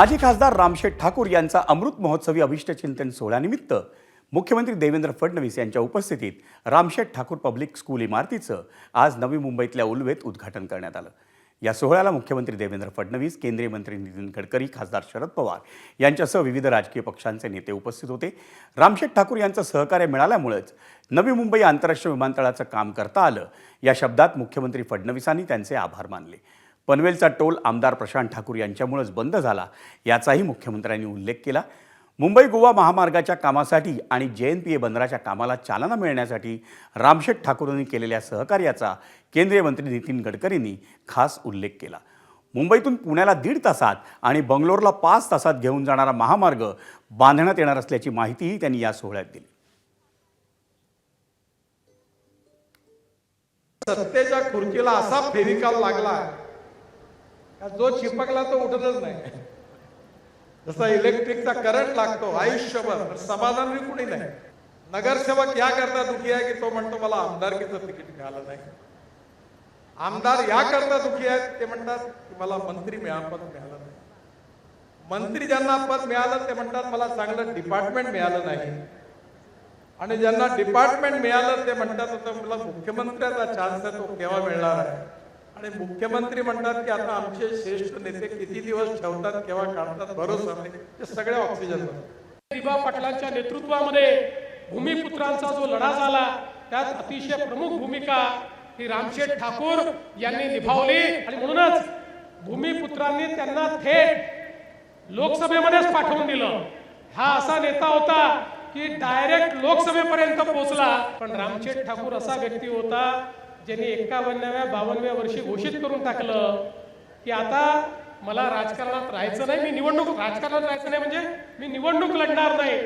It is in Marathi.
माजी खासदार रामशेठ ठाकूर यांचा अमृत महोत्सवी अभिष्टचिंतन सोहळ्यानिमित्त मुख्यमंत्री देवेंद्र फडणवीस यांच्या उपस्थितीत रामशेठ ठाकूर पब्लिक स्कूल इमारतीचं आज नवी मुंबईतल्या उल्वेत उद्घाटन करण्यात आलं। या सोहळ्याला मुख्यमंत्री देवेंद्र फडणवीस, केंद्रीय मंत्री नितीन गडकरी, खासदार शरद पवार यांच्यासह विविध राजकीय पक्षांचे नेते उपस्थित होते। रामशेठ ठाकूर यांचं सहकार्य मिळाल्यामुळेच नवी मुंबई आंतरराष्ट्रीय विमानतळाचं काम करता आलं, या शब्दात मुख्यमंत्री फडणवीसांनी त्यांचे आभार मानले। पनवेलचा टोल आमदार प्रशांत ठाकूर यांच्यामुळेच बंद झाला, याचाही मुख्यमंत्र्यांनी उल्लेख केला। मुंबई गोवा महामार्गाच्या कामासाठी आणि JNPA बंदराच्या कामाला चालना मिळण्यासाठी रामशेठ ठाकूरांनी केलेल्या सहकार्याचा केंद्रीय मंत्री नितीन गडकरींनी खास उल्लेख केला। मुंबईतून पुण्याला 1.5 तासात आणि बंगलोरला 5 तासात घेऊन जाणारा महामार्ग बांधण्यात येणार असल्याची माहितीही त्यांनी या सोहळ्यात दिली। सत्तेच्या खुर्चीला असा फेविकॉल लागला जो चिपकला तो उठतच नाही। जसा इलेक्ट्रिकचा करंट लागतो आयुष्यभर, समाधान कुणी नाही। नगरसेवक या करता दुखी आहे की तो म्हणतो मला आमदारकीचं तिकीट मिळालं नाही। आमदार या करता दुखी आहेत ते म्हणतात की मला मंत्री पद मिळालं नाही। मंत्री ज्यांना पद मिळालं ते म्हणतात मला चांगलं डिपार्टमेंट मिळालं नाही। आणि ज्यांना डिपार्टमेंट मिळालं ते म्हणतात आता मला मुख्यमंत्र्याचा चान्स आहे, तो केव्हा मिळणार आहे। आणि मुख्यमंत्री म्हणतात की आता आमचे श्रेष्ठ नेते किती दिवस ठेवतात, केव्हा काढतात, भरोसा नाही। ते सगळे ऑक्सिजन दिबा पाटलांच्या नेतृत्वामध्ये भूमिपुत्रांचा जो लढा झाला त्यात अतिशय प्रमुख भूमिका ही रामशेठ ठाकूर यांनी निभावली। आणि म्हणूनच भूमिपुत्रांनी त्यांना थेट लोकसभेमध्येच पाठवून दिलं। हा असा नेता होता की डायरेक्ट लोकसभेपर्यंत पोहोचला। पण रामशेठ ठाकूर असा व्यक्ती होता ज्यांनी 51व्या 52व्या वर्षी घोषित करून टाकलं की आता मला राजकारणात राहायचं नाही, मी निवडणूक राजकारणात राहायचं नाही म्हणजे मी निवडणूक लढणार नाही।